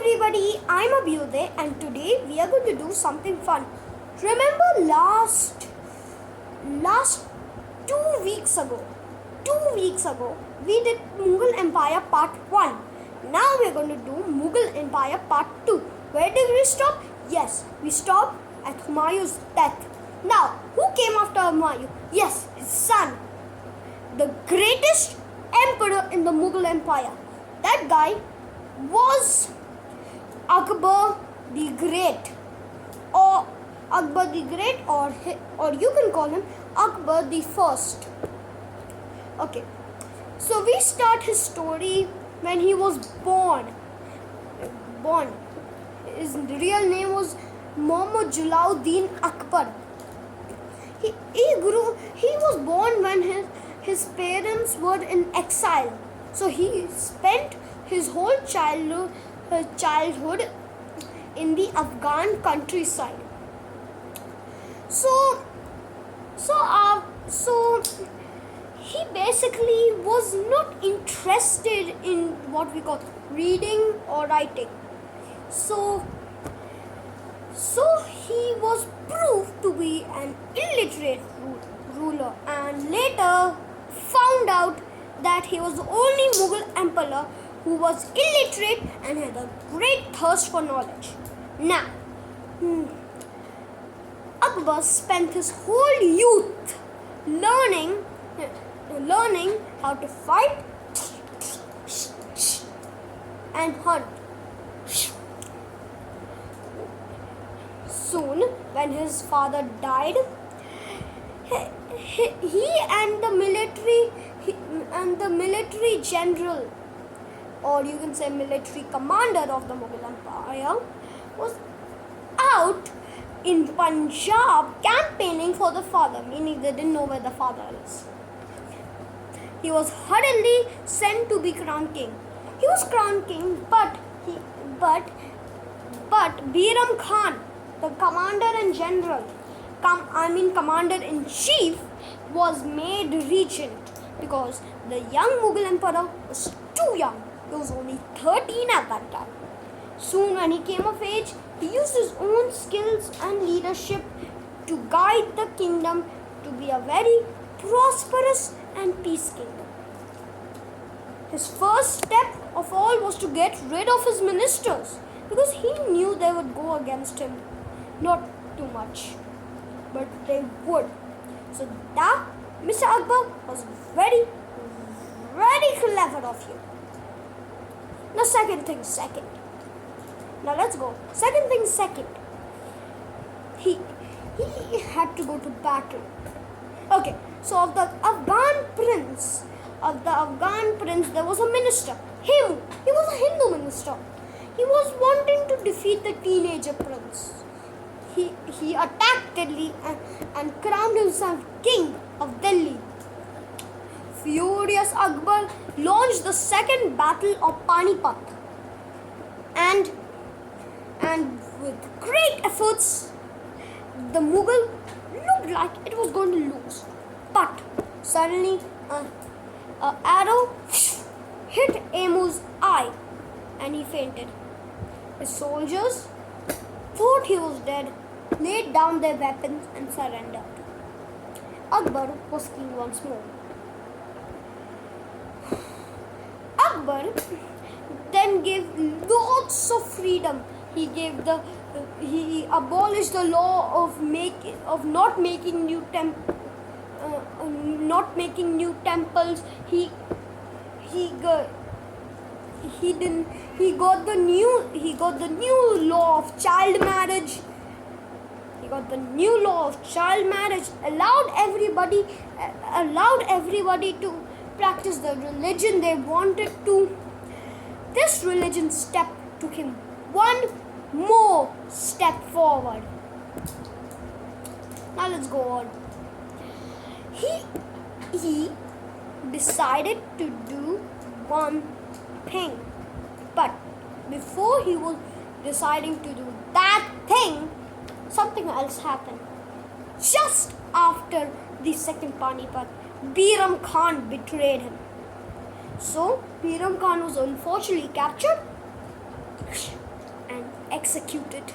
everybody, I'm Abhyuday and today we are going to do something fun. Remember last 2 weeks ago, we did Mughal Empire Part 1. Now we are going to do Mughal Empire Part 2. Where did we stop? Yes, we stopped at Humayun's death. Now, who came after Humayun? Yes, his son, the greatest emperor in the Mughal Empire. That guy was Akbar the Great, or you can call him Akbar the First. Okay, so we start his story when he was born. His real name was Muhammad Jalauddin Akbar. He was born when his parents were in exile. So he spent his whole childhood in the Afghan countryside. So he basically was not interested in what we call reading or writing. So he was proved to be an illiterate ruler, and later found out that he was the only Mughal emperor who was illiterate and had a great thirst for knowledge. Now, Akbar spent his whole youth learning how to fight and hunt. Soon, when his father died, he and the military general, or you can say military commander of the Mughal Empire, was out in Punjab campaigning for the father, meaning they didn't know where the father is. He was hurriedly sent to be crowned king. He was crowned king, but Biram Khan, the commander-in-chief, was made regent because the young Mughal emperor was too young. He was only 13 at that time. Soon, when he came of age, he used his own skills and leadership to guide the kingdom to be a very prosperous and peace kingdom. His first step of all was to get rid of his ministers, because he knew they would go against him. Not too much, but they would. So that, Mr. Akbar, was very, very clever of you. Now, second thing second. Now let's go. Second thing second. He had to go to battle. Okay, so of the Afghan prince, there was a minister. He was a Hindu minister. He was wanting to defeat the teenager prince. He attacked Delhi and crowned himself king of Delhi. Furious Akbar launched the second battle of Panipat, and with great efforts, the Mughal looked like it was going to lose. But suddenly, an arrow hit Amu's eye, and he fainted. His soldiers thought he was dead, laid down their weapons and surrendered. Akbar was king once more. Akbar then gave lots of freedom. He abolished the law of not making new temples. He got the new law of child marriage. Allowed everybody to practice the religion they wanted to. This religion took him one more step forward. Now let's go on. He decided to do one thing, but before he was deciding to do that thing, something else happened. Just after the second Panipat, Biram Khan betrayed him. So Biram Khan was unfortunately captured executed.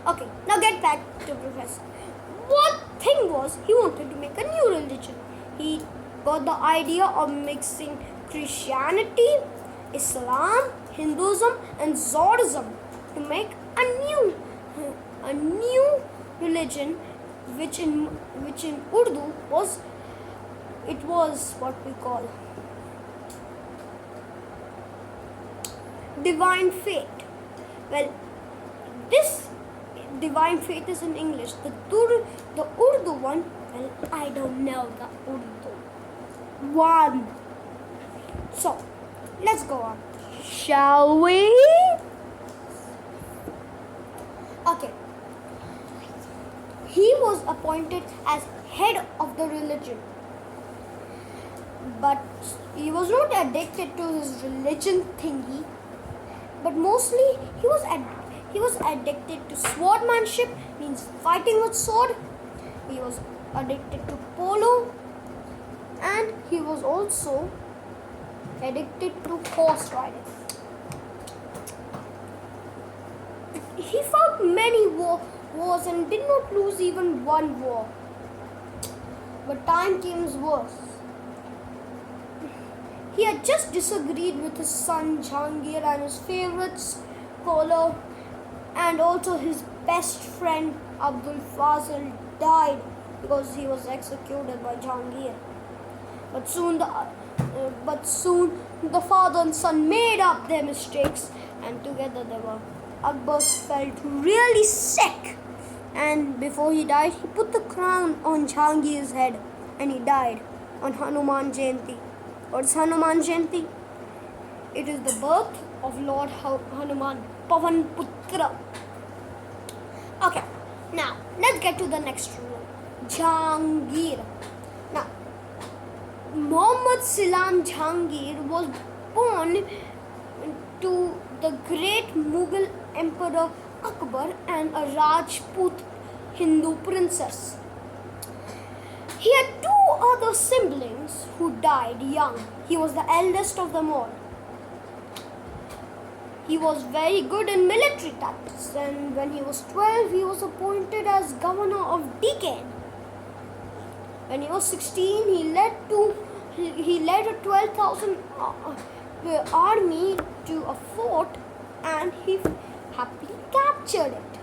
Okay, now get back to Professor. What thing was he wanted to make a new religion. He got the idea of mixing Christianity, Islam, Hinduism, and Zoroastrianism to make a new religion, which in Urdu was what we call divine faith. Well, this divine faith is in English. The Urdu one, well, I don't know the Urdu one. So, let's go on. Shall we? Okay. He was appointed as head of the religion. But he was not addicted to his religion thingy. But mostly he was addicted to swordmanship, means fighting with sword. He was addicted to polo, and he was also addicted to horse riding. He fought many wars and did not lose even one war. But time came worse. He had just disagreed with his son Jahangir and his favorite scholar, and also his best friend Abdul Fazil died because he was executed by Jahangir. But soon the father and son made up their mistakes, and together they were. Akbar felt really sick, and before he died, he put the crown on Jahangir's head, and he died on Hanuman Jayanti. What's Hanuman Jayanti? It is the birth of Lord Hanuman, Pavan Putra. Okay, now let's get to the next ruler, Jahangir. Now, Muhammad Salam Jahangir was born to the great Mughal Emperor Akbar and a Rajput Hindu princess. He had two other siblings who died young. He was the eldest of them all. He was very good in military tactics, and when he was 12, he was appointed as governor of Deccan. When he was 16, he led a 12,000 army to a fort, and he happily captured it.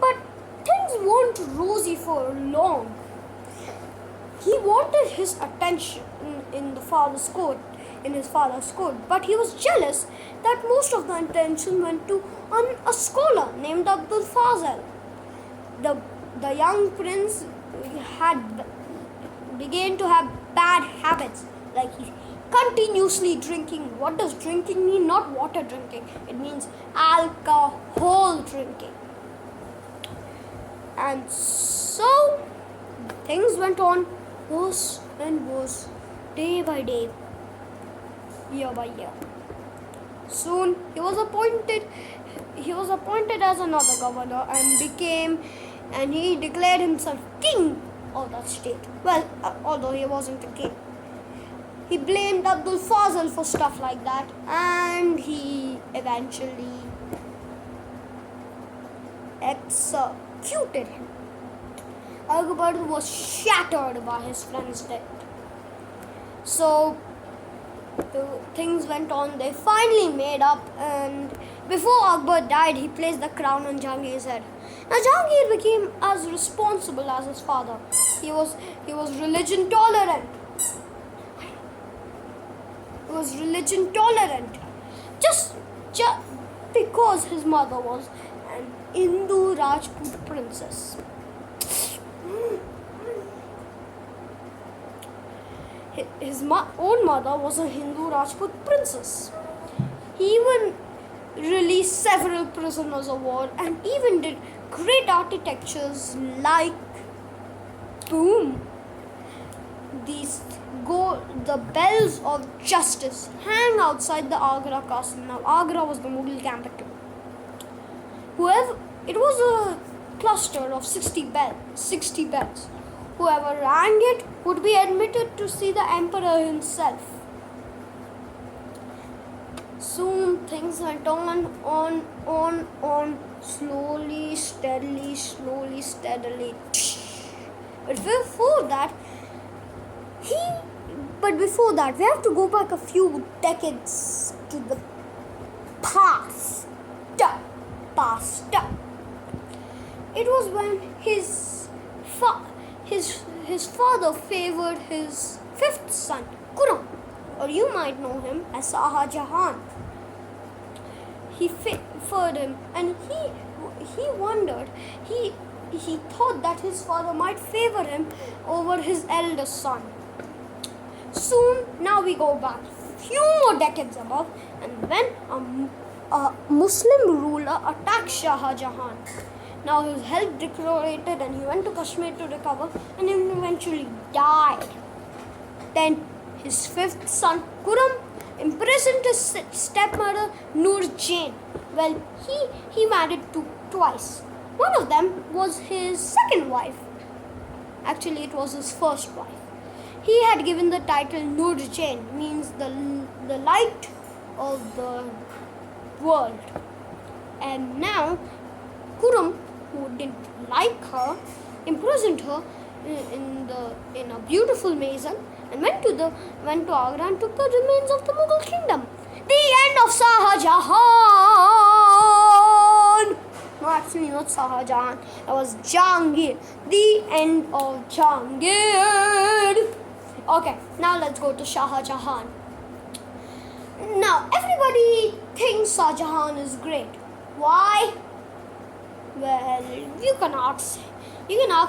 But things weren't rosy for long. He wanted his attention in his father's court, but he was jealous that most of the attention went to a scholar named Abdul Fazil. The young prince began to have bad habits, like he continuously drinking. What does drinking mean? Not water drinking. It means alcohol drinking. And so things went on worse and worse, day by day, year by year. Soon he was appointed as another governor and he declared himself king of that state. Well, although he wasn't a king. He blamed Abdul Fazil for stuff like that, and he eventually executed him. Akbar was shattered by his friend's death. So things went on. They finally made up, and before Akbar died, he placed the crown on Jahangir's head. Now Jahangir became as responsible as his father. He was religion tolerant. Just because his mother was an Hindu Rajput princess. His own mother was a Hindu Rajput princess. He even released several prisoners of war and even did great architectures like boom. The bells of justice hang outside the Agra castle. Now Agra was the Mughal capital. It was a cluster of 60 bells. Whoever rang it would be admitted to see the emperor himself. Soon things went on, slowly, steadily. But before that, he. But before that, we have to go back a few decades to the past. Past. It was when his father favored his fifth son, Khurram, or you might know him as Shah Jahan. He favored him, and he wondered. He thought that his father might favor him over his eldest son. Soon, now we go back few more decades above, and when a Muslim ruler attacked Shah Jahan. Now his health deteriorated, and he went to Kashmir to recover, and he eventually died. Then his fifth son, Khurram, imprisoned his stepmother, Nur Jain. Well, he married twice. One of them was his second wife. Actually, it was his first wife. He had given the title Nur Jain, means the light of the world. And now, Khurram, who didn't like her, imprisoned her in a beautiful maison, and went to Agra and took the remains of the Mughal kingdom. The end of Shah Jahan. No, actually not Shah Jahan. It was Jahangir. The end of Jahangir. Okay, now let's go to Shah Jahan. Now everybody thinks Shah Jahan is great. Why? Well, you can ask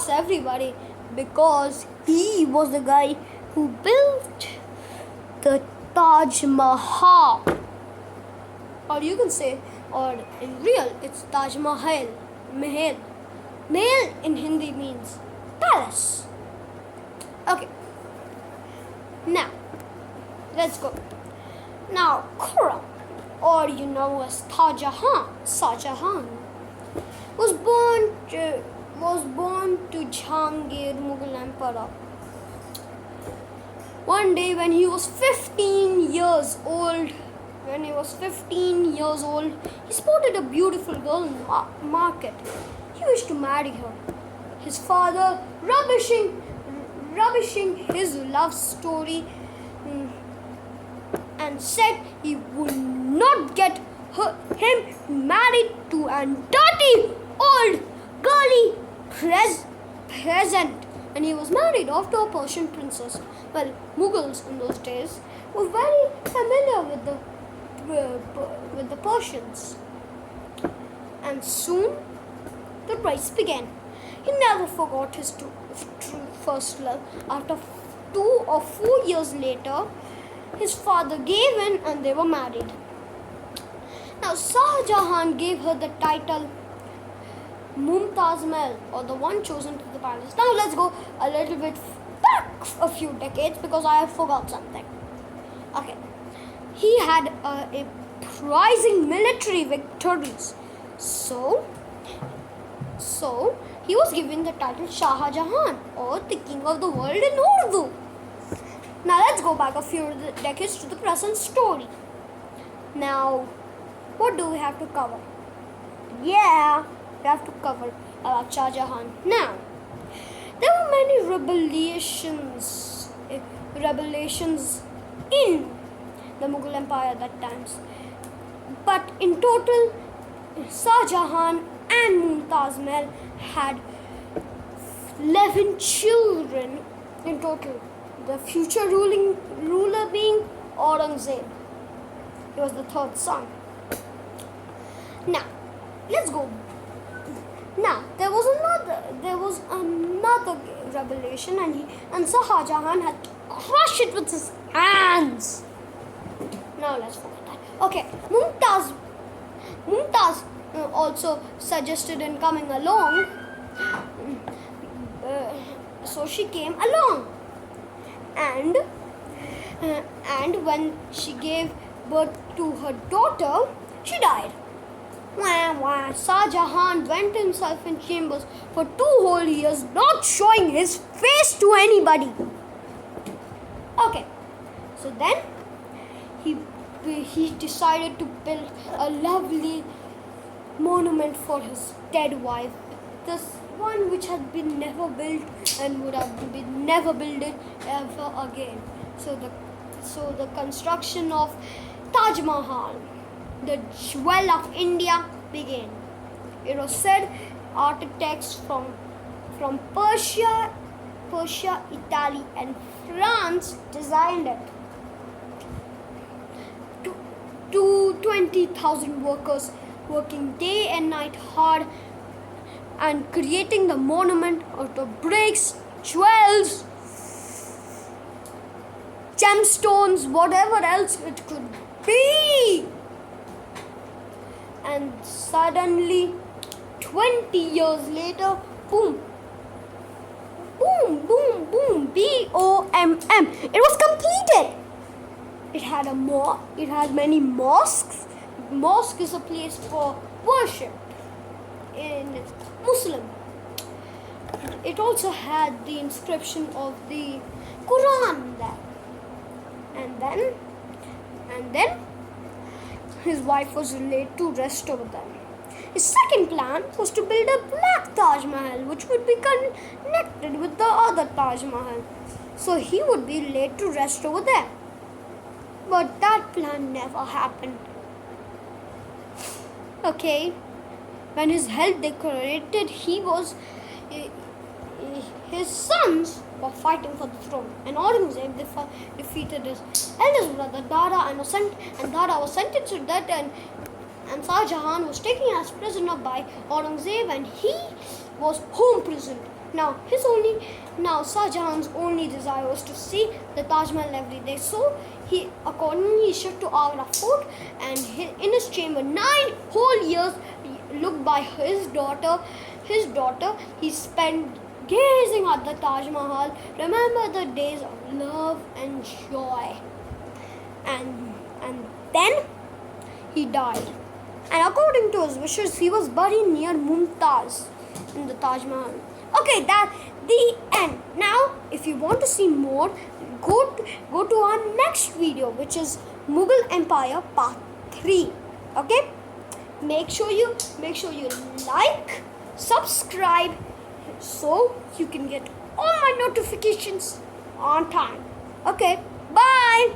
everybody, because he was the guy who built the Taj Mahal. Or you can say, or in real, it's Taj Mahal. Mahal in Hindi means palace. Okay. Now, let's go. Now, Khurram, or you know as Shah Jahan, was born to Jahangir, Mughal emperor. One day when he was 15 years old, he spotted a beautiful girl in the market. He wished to marry her. His father, rubbishing his love story, and said he would not get him married to a dirty old girly peasant. And he was married off to a Persian princess. Well, Mughals in those days were very familiar with the Persians. And soon the race began. He never forgot his first love. After 2 or 4 years later, his father gave in and they were married. Now Shah Jahan gave her the title Mumtaz Mahal, or the one chosen to the palace. Now let's go a little bit back a few decades, because I have forgot something. Okay, he had a prizing military victories, so he was given the title Shah Jahan, or the king of the world in Urdu. Now let's go back a few decades to the present story. Now, what do we have to cover? Yeah, we have to cover about Shah Jahan. Now, there were many revelations in the Mughal Empire at that times. But in total, Shah Jahan and Mumtaz Mahal had 11 children in total. The future ruler being Aurangzeb. He was the third son. Now, let's go. Now, there was another revelation, and Shah Jahan had to crush it with his hands. Now let's forget that. Okay, Mumtaz also suggested in coming along. So she came along, and when she gave birth to her daughter, she died. Shah Jahan went himself in chambers for 2 whole years, not showing his face to anybody. Okay, so then he he decided to build a lovely monument for his dead wife. This one which had been never built and would have been never built ever again. So the construction of Taj Mahal, the jewel of India, began. It was said architects from Persia, Italy, and France designed it. To 20,000 workers working day and night hard and creating the monument out of bricks, jewels, gemstones, whatever else it could be. And suddenly, 20 years later, boom, boom, boom, boom, BOMM. It was completed. It had it had many mosques. Mosque is a place for worship in Muslim. It also had the inscription of the Quran there. And then his wife was laid to rest over there. His second plan was to build a black Taj Mahal, which would be connected with the other Taj Mahal. So he would be laid to rest over there. But that plan never happened. Okay, when his health deteriorated, his sons were fighting for the throne, and Aurangzeb defeated his eldest brother Dara and Dara was sentenced to death, and Shah Jahan was taken as prisoner by Aurangzeb, and he was home prisoned. Now Shah Jahan's only desire was to see the Taj Mahal every day. So he accordingly shipped to Agra fort, and in his chamber 9 whole years looked by his daughter. He spent gazing at the Taj Mahal. Remember the days of love and joy. And then he died. And according to his wishes, he was buried near Mumtaz in the Taj Mahal. Okay, that's the end. Now, if you want to see more, go to our next video, which is Mughal Empire Part 3. Okay? Make sure you like, subscribe, so you can get all my notifications on time. Okay, bye.